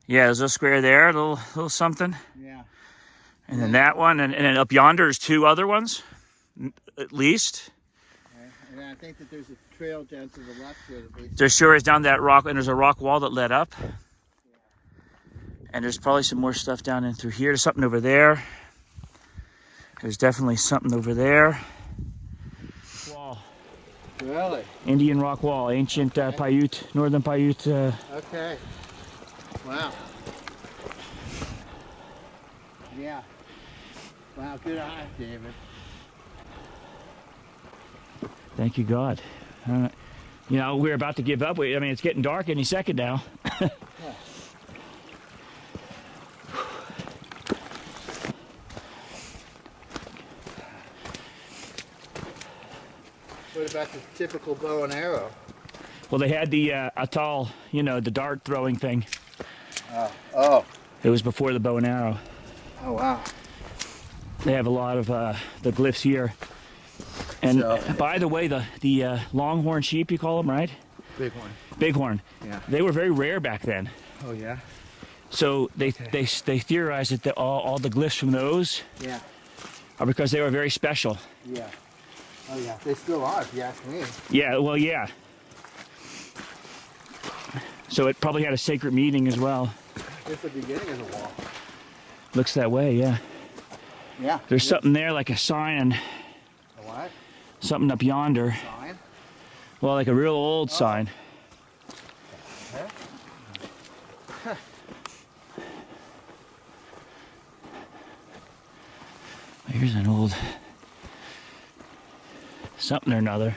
Yeah, there's a square there, a little something. Yeah. And then that one, and then up yonder is 2 other ones, at least. Okay. And I think that there's a trail down to the left here at least. There sure is down that rock, and there's a rock wall that led up. And there's probably some more stuff down in through here. There's something over there. There's definitely something over there. Wall. Really? Indian rock wall, ancient Paiute, Northern Paiute. Okay. Wow. Yeah. Wow, good eye, David. Thank you, God. You know, we're about to give up. I mean, it's getting dark any second now. What about the typical bow and arrow? Well, they had the atoll, you know, the dart throwing thing. Oh. It was before the bow and arrow. Oh, wow. They have a lot of the glyphs here. And by the way, the longhorn sheep, you call them, right? Bighorn. Bighorn. Yeah. They were very rare back then. Oh, yeah? So they theorized that all the glyphs from those are because they were very special. Yeah. Oh, yeah. They still are, if you ask me. Yeah, well, yeah. So it probably had a sacred meaning as well. It's the beginning of the wall. Looks that way, yeah. Yeah. There's something there, like a sign. A what? Something up yonder. Sign? Well, like a real old sign. Huh? Here's an old something or another.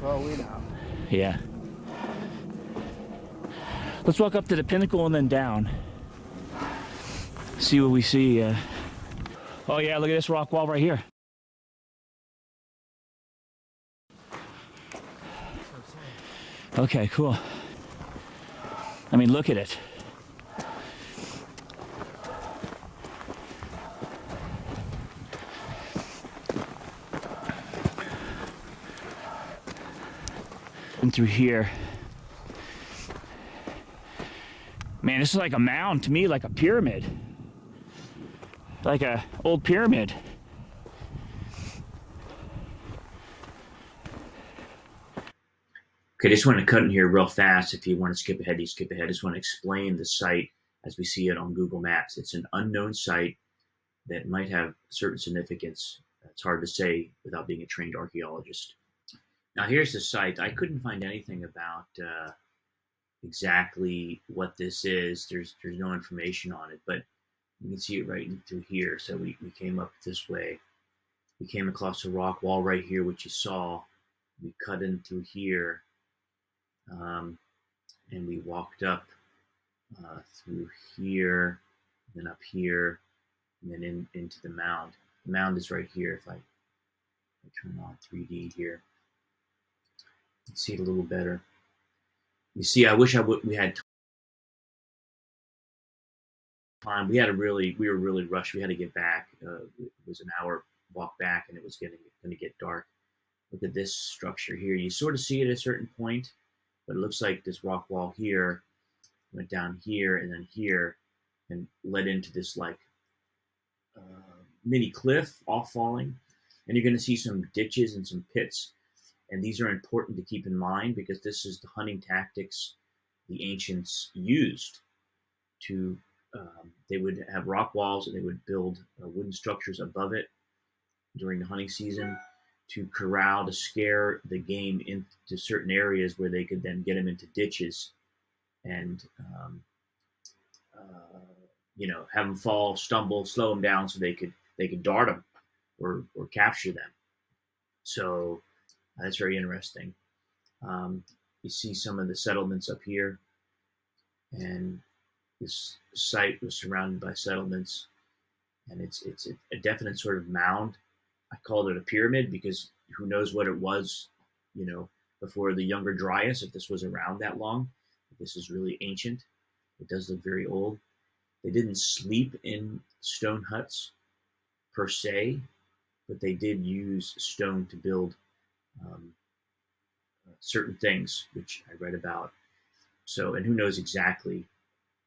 Oh, we know. Yeah. Let's walk up to the pinnacle and then down. See what we see. Oh yeah, look at this rock wall right here. Okay, cool. I mean, look at it. And through here. Man, this is like a mound to me, like a pyramid. Like a old pyramid. Okay, just want to cut in here real fast. If you want to skip ahead, you skip ahead. I just want to explain the site as we see it on Google Maps. It's an unknown site that might have certain significance. It's hard to say without being a trained archaeologist. Now here's the site. I couldn't find anything about exactly what this is. There's no information on it, but you can see it right through here. So we came up this way. We came across a rock wall right here, which you saw. We cut in through here, and we walked up through here, then up here, and then into the mound. The mound is right here. If I turn on 3D here, you can see it a little better. You see, I wish we had time. We were really rushed. We had to get back. It was an hour walk back, and it was going to get dark. Look at this structure here. You sort of see it at a certain point, but it looks like this rock wall here went down here and then here, and led into this like mini cliff off falling. And you're going to see some ditches and some pits. And these are important to keep in mind because this is the hunting tactics the ancients used to, they would have rock walls and they would build wooden structures above it during the hunting season to corral, to scare the game into certain areas where they could then get them into ditches and, have them fall, stumble, slow them down so they could dart them or capture them. So that's very interesting. You see some of the settlements up here, and this site was surrounded by settlements, and it's a definite sort of mound. I called it a pyramid because who knows what it was, you know, before the Younger Dryas, if this was around that long. This is really ancient. It does look very old. They didn't sleep in stone huts per se, but they did use stone to build um, certain things, which I read about. So, and who knows exactly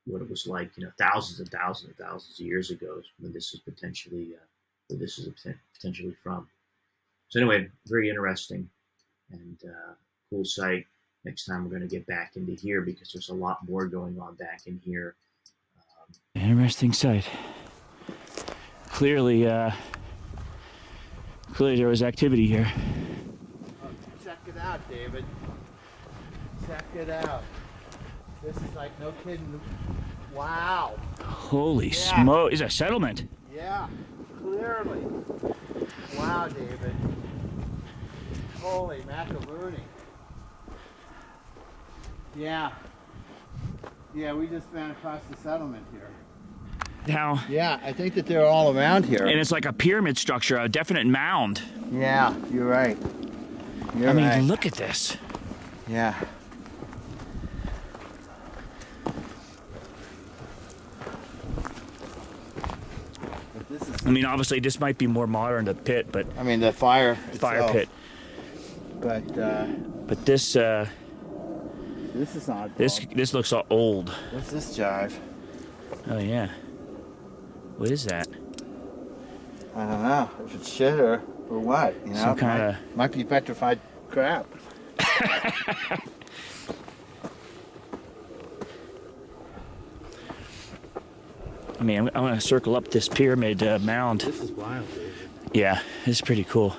what it was like, thousands and thousands and thousands of years ago when this is potentially, where this is potentially from. So anyway, very interesting and cool site. Next time we're going to get back into here because there's a lot more going on back in here. Interesting site. Clearly, clearly there was activity here. Oh, check it out, David. Check it out. This is like no kidding. Wow. Holy smoke! Is a settlement? Yeah, clearly. Wow, David. Holy macaroni. Yeah. Yeah, we just ran across the settlement here. How? Yeah, I think that they're all around here. And it's like a pyramid structure, a definite mound. Yeah, you're right. You're I mean, right. look at this. Yeah. But this is, I mean, obviously this might be more modern, the pit, but I mean, the fire itself. pit. But this this is odd. this looks all old. What's this jive? Oh yeah. What is that? I don't know if it's shit or what. You know, Some kind of might be petrified crap. I mean, I want to circle up this pyramid mound. This is wild, David. Yeah, this is pretty cool.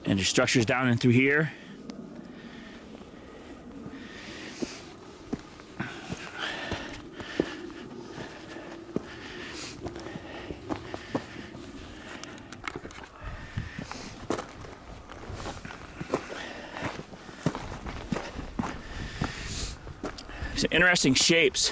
And there's structures down and through here. Some interesting shapes.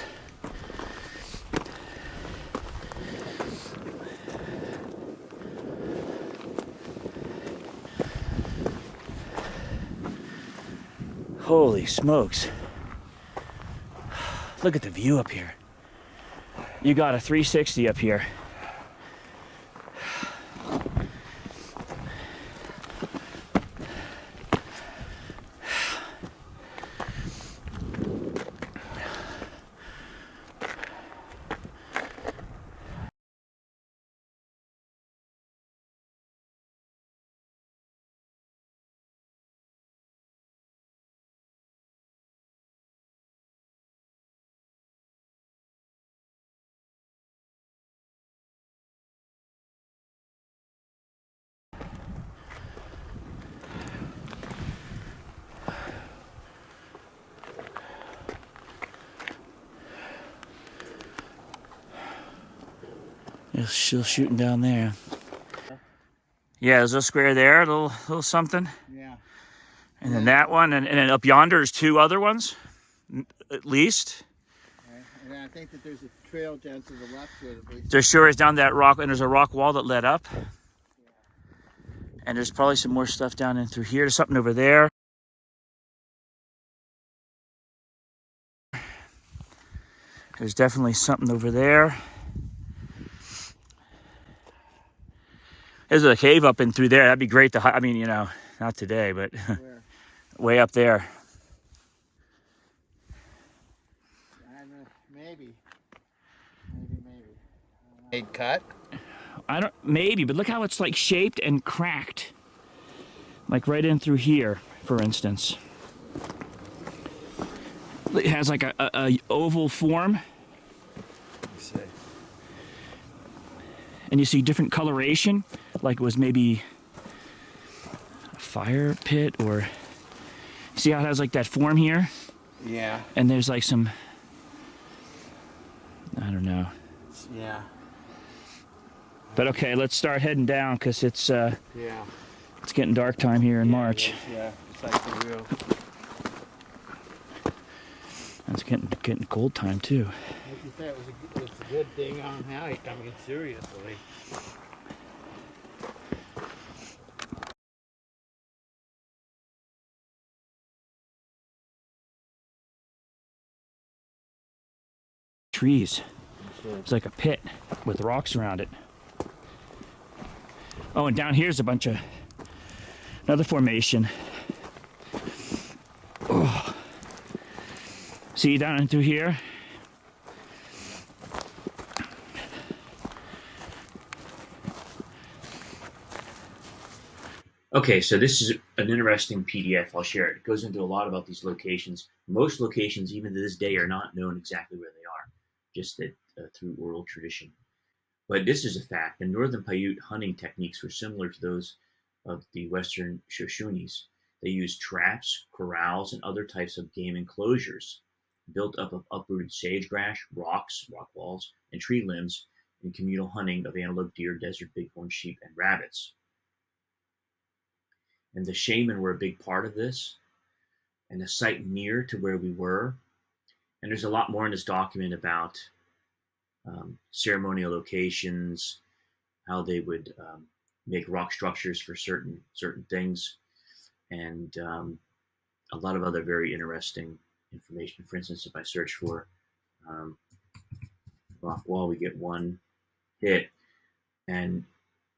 Holy smokes. Look at the view up here. You got a 360 up here. It's still shooting down there. Yeah, there's a square there, a little something. Yeah. And then that one, and then up yonder is two other ones, at least. Okay. And I think that there's a trail down to the left with at least. There sure is down that rock, and there's a rock wall that led up. And there's probably some more stuff down in through here. There's something over there. There's definitely something over there. There's a cave up and through there. That'd be great to, I mean, you know, not today, but way up there. Maybe. Made cut? I don't, maybe, but look how it's like shaped and cracked. Like right in through here, for instance. It has like a oval form. Let's see. And you see different coloration, like it was maybe a fire pit, or see how it has like that form here? Yeah. And there's like some, I don't know. Yeah. But okay, let's start heading down because it's Yeah. getting dark time here in March. Yeah, it's like the real. It's getting cold time too. Like you said, it's a good thing on hike. I mean, seriously. Trees. It's like a pit with rocks around it. Oh, and down here's a bunch of another formation. Oh. See down through here? Okay, so this is an interesting PDF. I'll share it. It goes into a lot about these locations. Most locations, even to this day, are not known exactly where they are, just that through oral tradition. But this is a fact. The Northern Paiute hunting techniques were similar to those of the Western Shoshones. They used traps, corrals, and other types of game enclosures built up of uprooted sagebrush, rocks, rock walls, and tree limbs in communal hunting of antelope, deer, desert bighorn sheep, and rabbits. And the shaman were a big part of this, and the site near to where we were. And there's a lot more in this document about ceremonial locations, how they would make rock structures for certain things, and a lot of other very interesting information. For instance, if I search for rock wall, we get one hit, and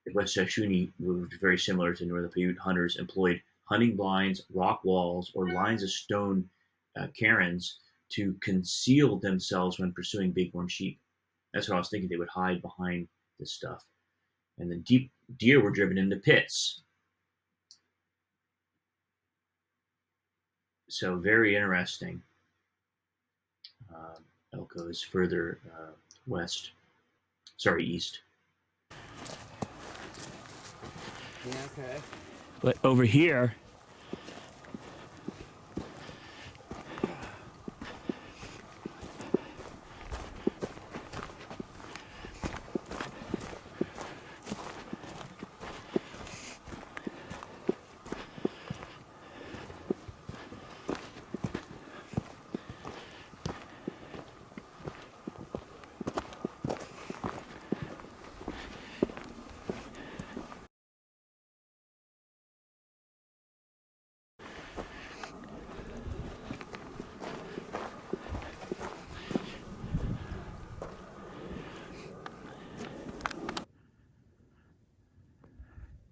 the West Shoshone were very similar to Northern Paiute hunters, employed hunting blinds, rock walls, or lines of stone cairns to conceal themselves when pursuing bighorn sheep. That's what I was thinking. They would hide behind this stuff. And the deer were driven into pits. So very interesting. Elko is further east. Yeah, okay. But over here,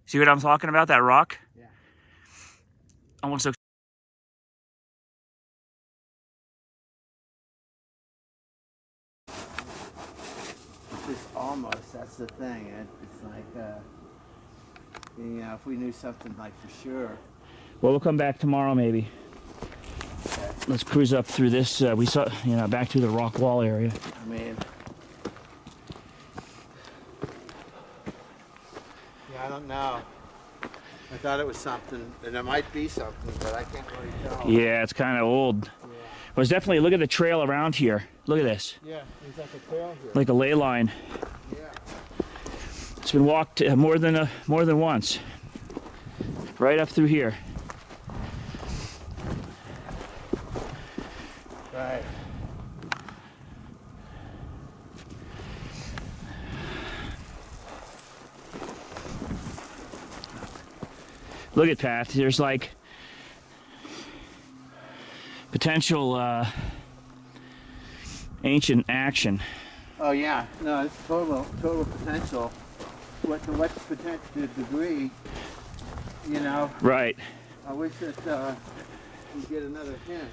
see what I'm talking about? That rock? Yeah. Almost looks. Just almost. That's the thing. It's like, you know, if we knew something like for sure. Well, we'll come back tomorrow maybe. Okay. Let's cruise up through this. We saw, back through the rock wall area. I mean, yeah, I don't know. I thought it was something, and it might be something, but I can't really tell. Yeah, it's kind of old. Yeah. But it's definitely, look at the trail around here. Look at this. Yeah, there's like a trail here. Like a ley line. Yeah. It's been walked more than once. Right up through here. Right. Look at Pat. There's like potential ancient action. Oh yeah, no, it's total potential. To what potential degree, you know? Right. I wish that we'd get another hint.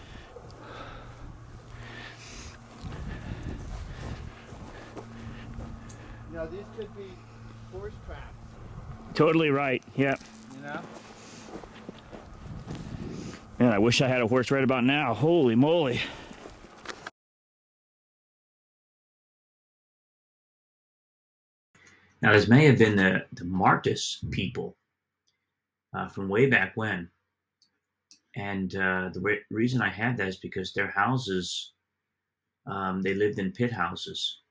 You know, these could be horse tracks. Totally right. Yeah. You know? Man, I wish I had a horse right about now. Holy moly. Now, this may have been the Martis people from way back when. And the reason I had that is because their houses, they lived in pit houses.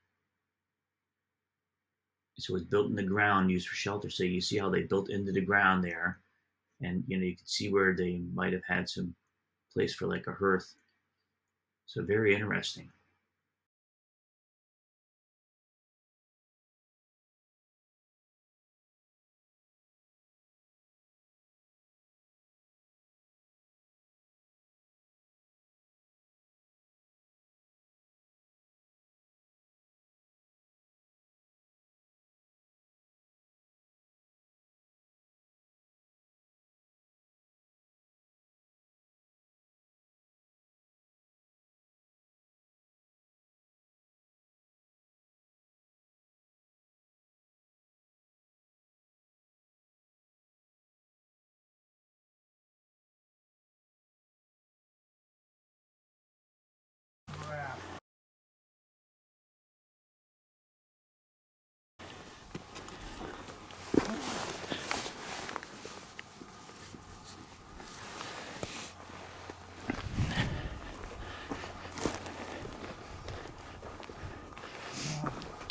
So it's built in the ground, used for shelter. So you see how they built into the ground there, and you can see where they might have had some place for like a hearth. So very interesting.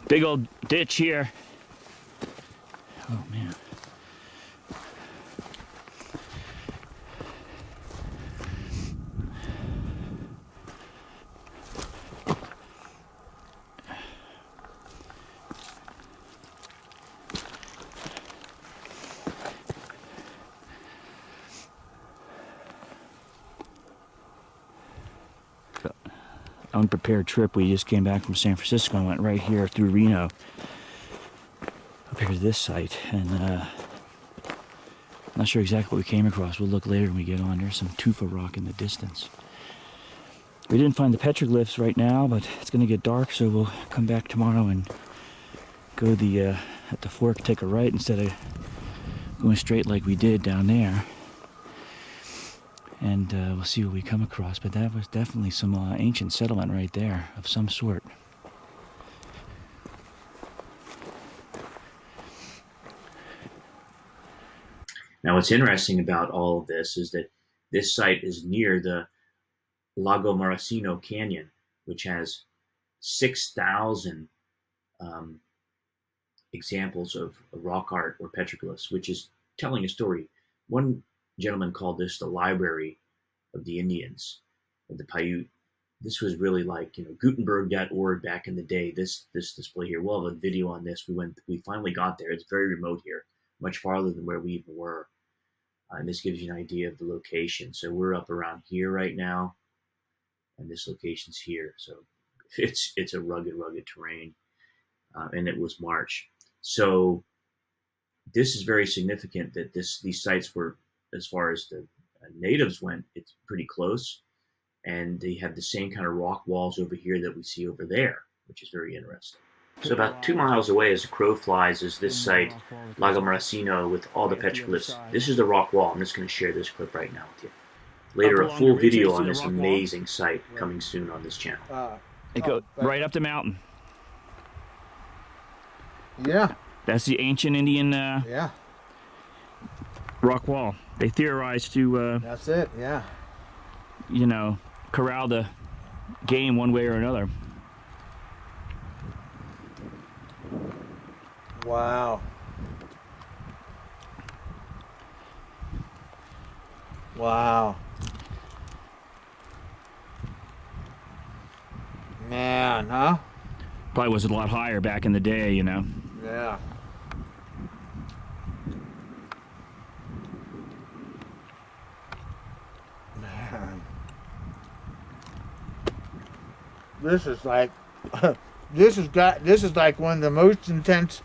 Big old ditch here. Oh man. Unprepared trip. We just came back from San Francisco and went right here through Reno up here to this site, and not sure exactly what we came across. We'll look later when we get on. There's some tufa rock in the distance. We didn't find the petroglyphs right now, but it's going to get dark, so we'll come back tomorrow and go at the fork, take a right instead of going straight like we did down there. And we'll see what we come across. But that was definitely some ancient settlement right there of some sort. Now, what's interesting about all of this is that this site is near the Lagomarsino Canyon, which has 6,000 examples of rock art or petroglyphs, which is telling a story. One gentleman called this the library of the Indians, of the Paiute. This was really like, Gutenberg.org back in the day. This display here. We'll have a video on this. We finally got there. It's very remote here, much farther than where we even were. And this gives you an idea of the location. So we're up around here right now, and this location's here. So it's a rugged terrain, and it was March. So this is very significant that these sites were, as far as the natives went, it's pretty close, and they have the same kind of rock walls over here that we see over there, which is very interesting. So about 2 miles away as the crow flies is this site, Lagomarsino, with all the petroglyphs. This is the rock wall. I'm just going to share this clip right now with you. Later, a full video on this amazing site coming soon on this channel. It goes right up the mountain. Yeah. That's the ancient Indian Yeah. rock wall. They theorized to, That's it. Yeah. corral the game one way or another. Wow. Wow. Man, huh? Probably was a lot higher back in the day, Yeah. Man. This is like this is like one of the most intense.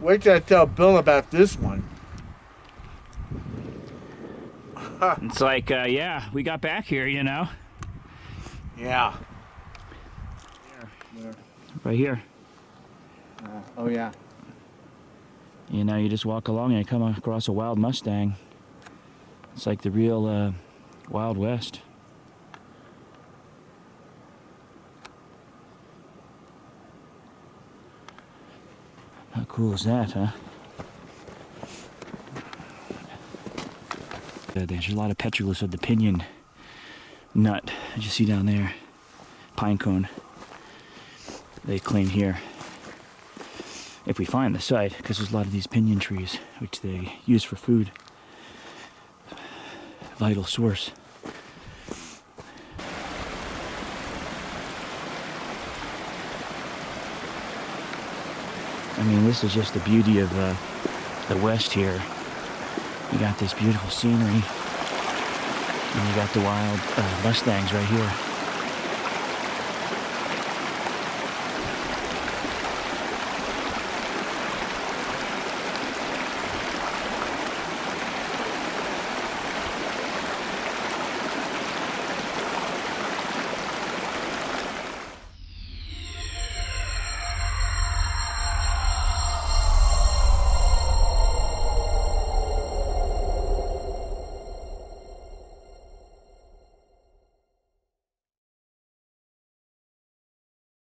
Wait till I tell Bill about this one. It's like, yeah, we got back here, Yeah. right here. Oh yeah. You just walk along and you come across a wild Mustang. It's like the real Wild West. How cool is that, huh? There's a lot of petroglyphs of the pinyon nut, as you see down there. Pine cone. They claim here. if we find the site, because there's a lot of these pinyon trees, which they use for food. Vital source. I mean, this is just the beauty of the West here. You got this beautiful scenery, and you got the wild mustangs right here.